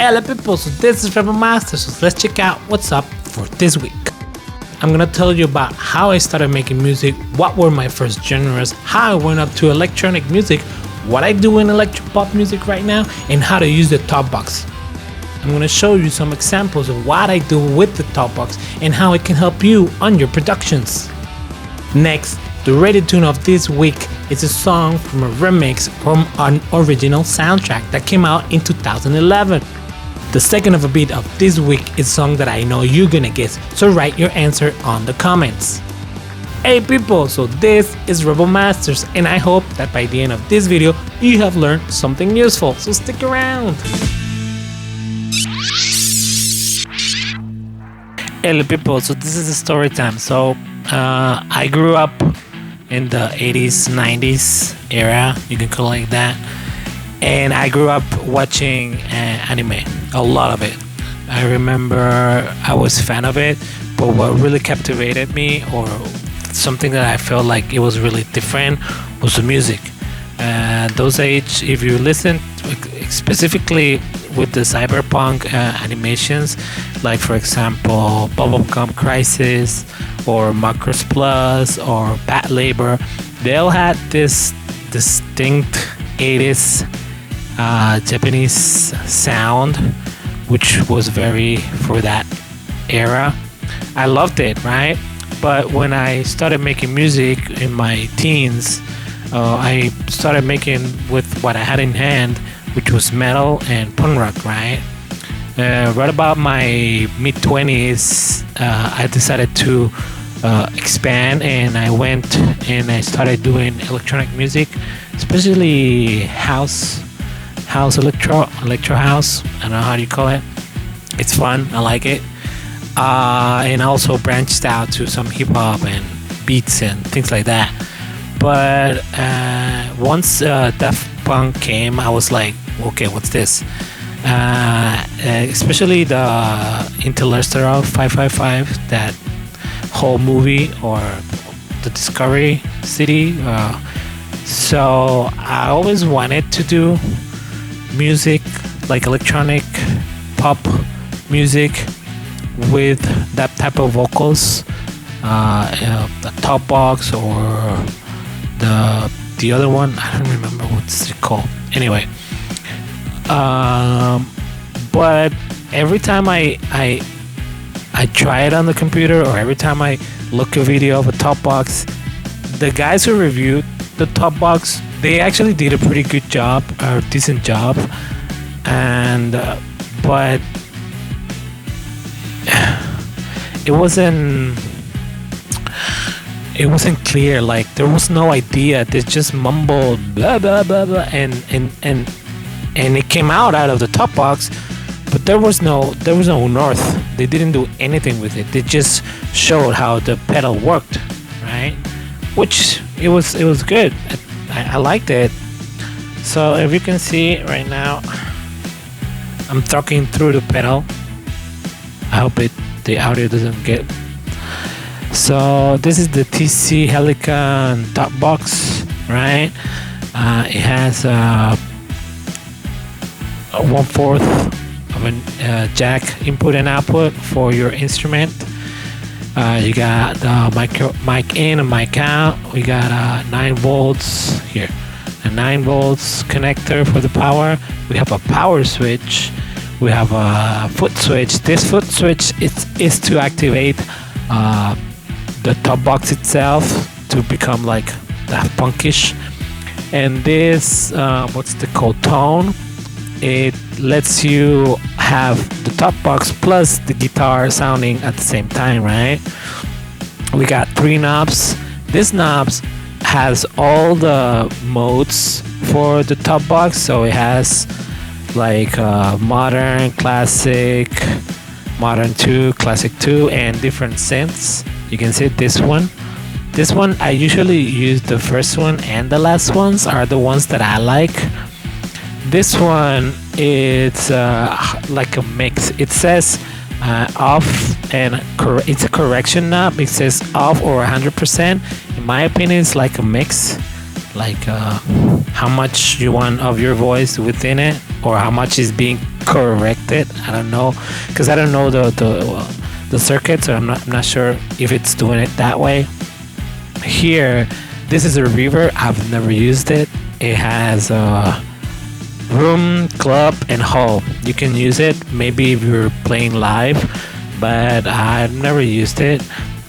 Hello people, so this is Rebel Master, so let's check out what's up for this week. I'm gonna tell you about how I started making music, what were my first genres, how I went up to electronic music, what I do in electro pop music right now, and how to use the top box. I'm gonna show you some examples of what I do with the top box and how it can help you on your productions. Next, the rated tune of this week is a song from a remix from an original soundtrack that came out in 2011. The second of a beat of this week is a song that I know you're gonna guess, so write your answer on the comments. Hey people, so this is Rebel Masters, and I hope that by the end of this video you have learned something useful, so stick around. Hello people, so this is a story time. So I grew up in the 80s, 90s era, you can call it like that. And I grew up watching anime, a lot of it. I remember I was a fan of it, but what really captivated me, or something that I felt like it was really different, was the music. Those age, if you listen specifically with the cyberpunk animations, like for example Bubblegum Crisis or Macross Plus or Bad Labor, they all had this distinct 80s Japanese sound, which was very for that era. I loved it, right? But when I started making music in my teens, I started making with what I had in hand, which was metal and punk rock, right? Right about my mid-20s, I decided to expand, and I went and I started doing electronic music, especially house electro house. I don't know how you call it. It's fun, I like it. And also branched out to some hip hop and beats and things like that. But once Daft Punk came, I was like, okay, what's this? Especially the Interstellar 555, that whole movie, or the Discovery City. So I always wanted to do music, like electronic pop music with that type of vocals, the top box or the other one, I don't remember what's it called. Anyway, but every time I try it on the computer, or every time I look a video of a top box, the guys who reviewed the top box, they actually did a pretty good job, or decent job, and but it wasn't clear. Like, there was no idea. They just mumbled blah blah blah blah, and it came out of the top box, but there was no north. They didn't do anything with it. They just showed how the pedal worked, right? Which it was good. I liked it. So if you can see right now, I'm talking through the pedal. I hope the audio doesn't get. So this is the TC Helicon top box, right? It has 1/4 of a jack input and output for your instrument. You got the mic in and mic out. We got 9 volts here, a 9 volts connector for the power. We have a power switch. We have a foot switch. This foot switch is to activate the top box itself to become like Daft Punkish. And this, what's the called, Tone? It lets you have the top box plus the guitar sounding at the same time, right? We got 3 knobs. This knobs has all the modes for the top box. So it has like modern, classic, modern 2, classic 2, and different synths. You can see this one. This one, I usually use the first one, and the last ones are the ones that I like. This one, it's like a mix. It says off, and it's a correction knob. It says off or 100%. In my opinion, it's like a mix, like how much you want of your voice within it, or how much is being correct it. I don't know, because I don't know the circuit, so I'm not sure if it's doing it that way. Here, this is a reverb. I've never used it. It has room, club, and hall. You can use it maybe if you're playing live, but I've never used it.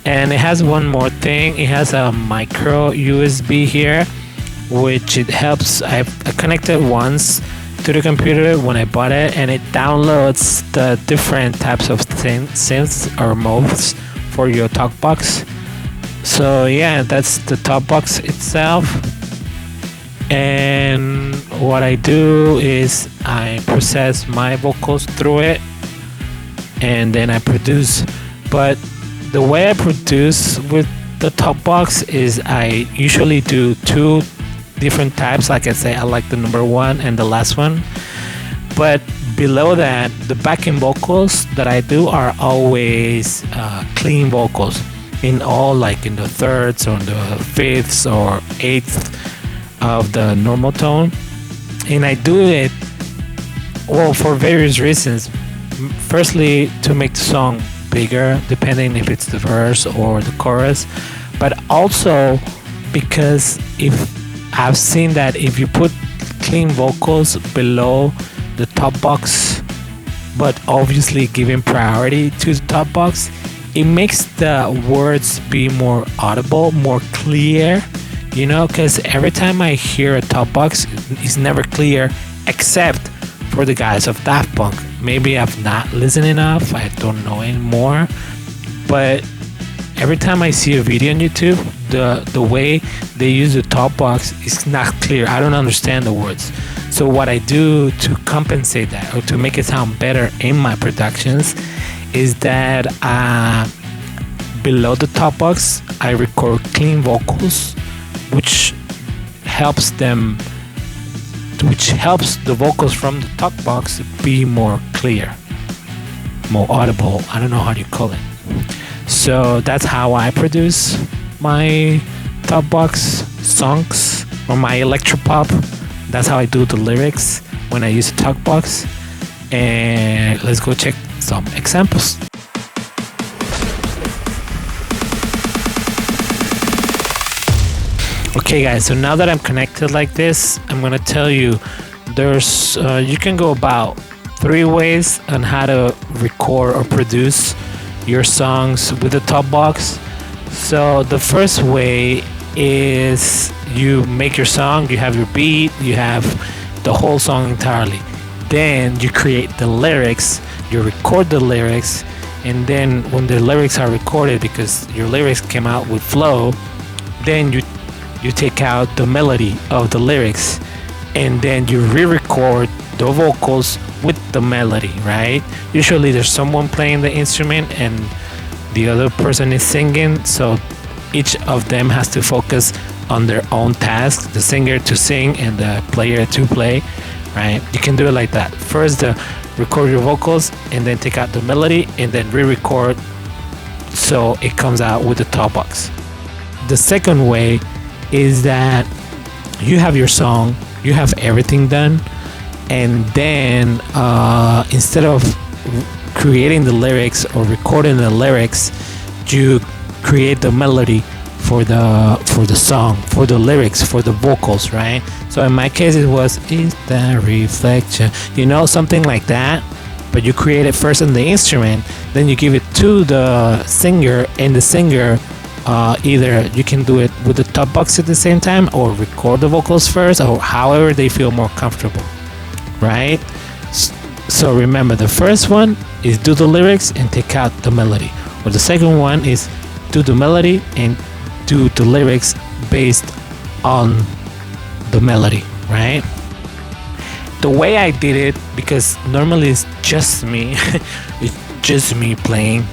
And it has one more thing. It has a micro USB here, which it helps. I connected once to the computer when I bought it, and it downloads the different types of synths or modes for your talk box. So yeah, that's the talk box itself. And what I do is I process my vocals through it, and then I produce. But the way I produce with the talk box is I usually do two different types. Like I say, I like the number one and the last one, but below that, the backing vocals that I do are always clean vocals in all, like in the thirds or the fifths or eighth of the normal tone. And I do it, well, for various reasons. Firstly, to make the song bigger, depending if it's the verse or the chorus, but also because if I've seen that if you put clean vocals below the top box, but obviously giving priority to the top box, it makes the words be more audible, more clear, you know, because every time I hear a top box, it's never clear except for the guys of Daft Punk. Maybe I've not listened enough, I don't know anymore, but every time I see a video on YouTube, the way they use the top box is not clear. I don't understand the words. So what I do to compensate that, or to make it sound better in my productions, is that below the top box I record clean vocals, which helps the vocals from the top box be more clear, more audible. I don't know how you call it. So that's how I produce my top box songs or my electropop. That's how I do the lyrics when I use a talk box. And let's go check some examples. Okay guys, so now that I'm connected like this, I'm gonna tell you there's you can go about 3 ways on how to record or produce your songs with the top box. So the first way is you make your song, you have your beat, you have the whole song entirely. Then you create the lyrics, you record the lyrics, and then when the lyrics are recorded, because your lyrics came out with flow, then you take out the melody of the lyrics, and then you re-record the vocals with the melody, right? Usually there's someone playing the instrument and the other person is singing, so each of them has to focus on their own task, the singer to sing and the player to play, right? You can do it like that. First record your vocals and then take out the melody and then re-record so it comes out with the top box. The second way is that you have your song, you have everything done, and then instead of creating the lyrics or recording the lyrics, you create the melody for the song, for the lyrics, for the vocals, right? So in my case it was "Is that reflection," you know, something like that. But you create it first on the instrument, then you give it to the singer, and the singer either you can do it with the top box at the same time or record the vocals first, or however they feel more comfortable, right? So remember, the first one is do the lyrics and take out the melody, or the second one is do the melody and do the lyrics based on the melody, right? The way I did it, because normally it's just me it's just me playing,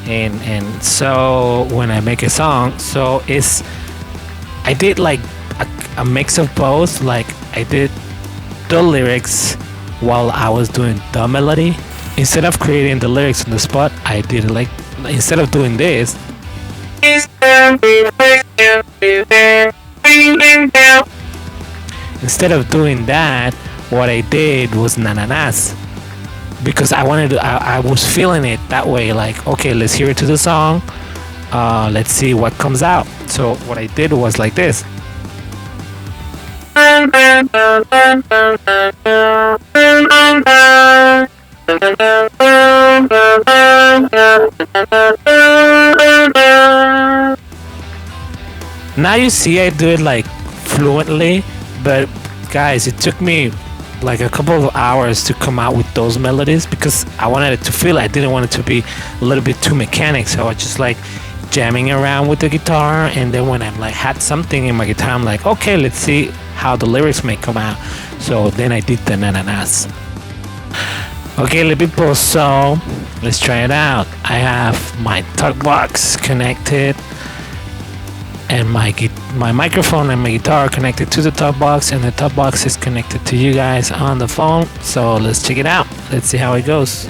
and so when I make a song, so I did like a mix of both. Like I did the lyrics while I was doing the melody. Instead of creating the lyrics on the spot, I did it like, instead of doing this, instead of doing that, what I did was na-na-nas. because I was feeling it that way, like, okay, let's hear it to the song, let's see what comes out. So what I did was like this. Now you see I do it like fluently, but guys, it took me like a couple of hours to come out with those melodies because I wanted it to feel, I didn't want it to be a little bit too mechanic. So I was just like jamming around with the guitar, and then when I'm like had something in my guitar, I'm like, okay, let's see how the lyrics may come out. So then I did the na-na-nas. Okay, little people, so let's try it out. I have my talk box connected, and my microphone and my guitar are connected to the talk box, and the talk box is connected to you guys on the phone. So let's check it out. Let's see how it goes.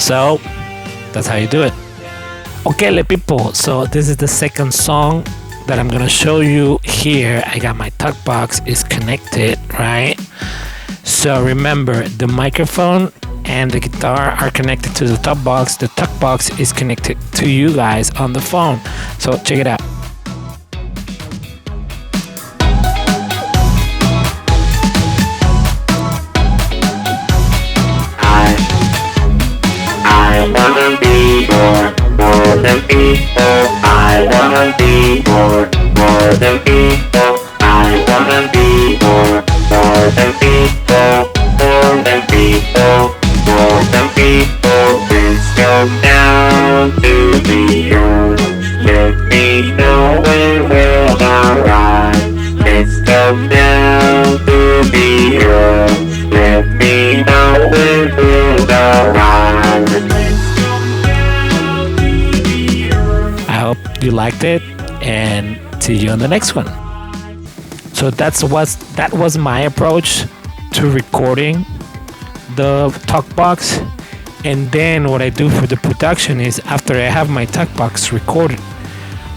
So that's how you do it. Okay, le people, so this is the second song that I'm gonna show you here. I got my talk box is connected, right? So remember, the microphone and the guitar are connected to the talk box. The talk box is connected to you guys on the phone. So check it out. I wanna be more than people. I wanna be more than people. I wanna be more than people. More than people. More than people. Let's go down to the earth. Let me know when we'll arrive. Let's go down to the earth. Let me know when we'll arrive. I hope you liked it, and see you on the next one. So that was my approach to recording the talk box. And then what I do for the production is, after I have my talk box recorded,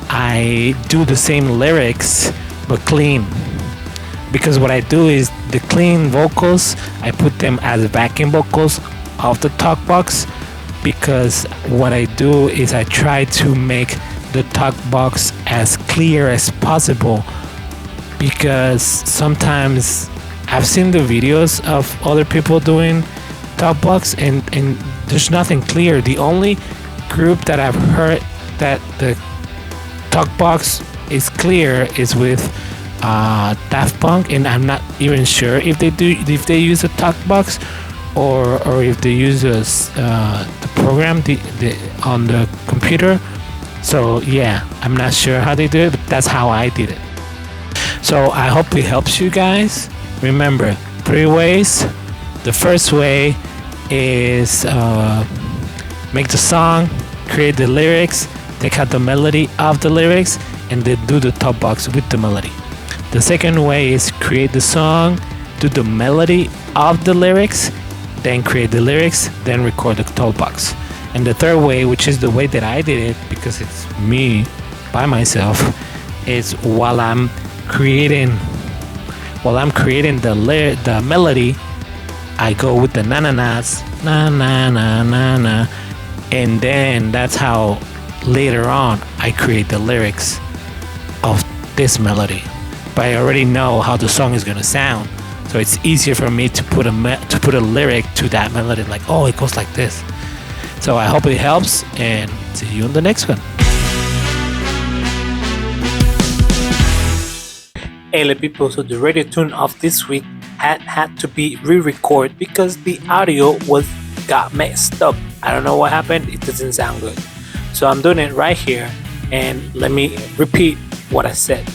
I do the same lyrics but clean. Because what I do is the clean vocals, I put them as backing vocals of the talk box. Because what I do is I try to make the talk box as clear as possible, because sometimes I've seen the videos of other people doing talk box and there's nothing clear. The only group that I've heard that the talk box is clear is with Daft Punk, and I'm not even sure if they use a talk box or if they use the program on the computer. So yeah, I'm not sure how they do it, but that's how I did it. So I hope it helps you guys. Remember, 3 ways. The first way is make the song, create the lyrics, take out the melody of the lyrics, and then do the talk box with the melody. The second way is create the song, do the melody of the lyrics, then create the lyrics, then record the talk box. And the third way, which is the way that I did it, because it's me by myself, is while I'm creating the melody, I go with the na-na-nas, na-na-na-na-na, and then that's how later on I create the lyrics of this melody. But I already know how the song is gonna sound, so it's easier for me to put a lyric to that melody, like, oh, it goes like this. So I hope it helps, and see you in the next one. Hey people, so the radio tune of this week had to be re-recorded because the audio was got messed up. I don't know what happened, it doesn't sound good. So I'm doing it right here, and let me repeat what I said.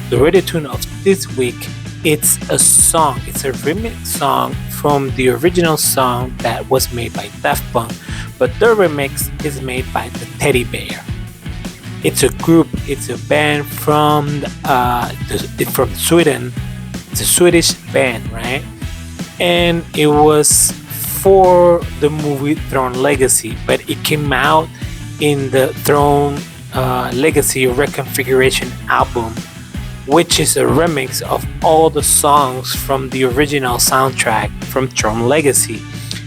The radio tune of this week, it's a song, it's a remix song from the original song that was made by Daft Punk, but the remix is made by the Teddy Bear. It's a group, it's a band from Sweden. It's a Swedish band, right? And it was for the movie Tron Legacy, but it came out in the Tron Legacy Reconfiguration album, which is a remix of all the songs from the original soundtrack from Tron Legacy.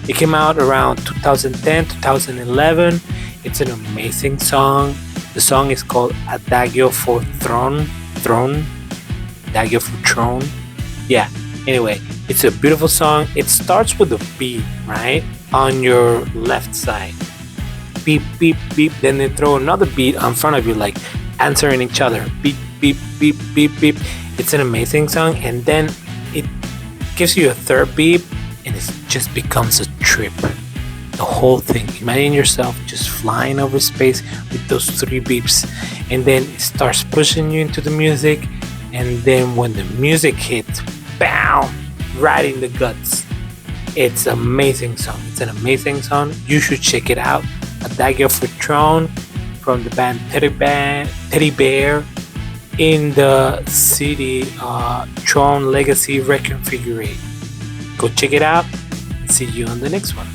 It came out around 2010, 2011. It's an amazing song. The song is called Adagio for Tron. Adagio for Tron. Yeah, anyway, it's a beautiful song. It starts with a beat, right? On your left side. Beep, beep, beep. Then they throw another beat in front of you, like answering each other. Beep, beep, beep, beep, beep. It's an amazing song. And then it gives you a third beep, and it just becomes a trip. The whole thing. Imagine yourself just flying over space with those three beeps, and then it starts pushing you into the music, and then when the music hits, bam, right in the guts. It's an amazing song. It's an amazing song. You should check it out. Adagio for Tron from the band Teddy Bear in the CD Tron Legacy Reconfigured. Go check it out and see you on the next one.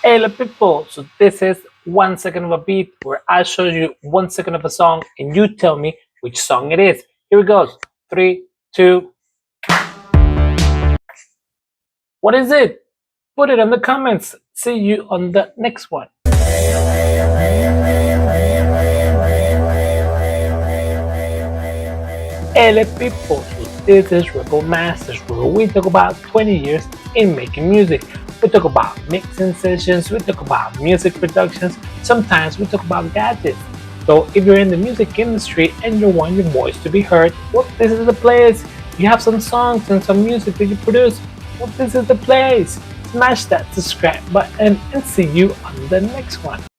Hey people, so this is 1 second of a beat where I show you 1 second of a song and you tell me which song it is. Here it goes. 3, 2. What is it? Put it in the comments. See you on the next one. Hey people, so this is Rebel Masters, where we talk about 20 years in making music. We talk about mixing sessions, we talk about music productions, sometimes we talk about gadgets. So if you're in the music industry and you want your voice to be heard, well, this is the place. You have some songs and some music that you produce, well, this is the place. Smash that subscribe button and see you on the next one.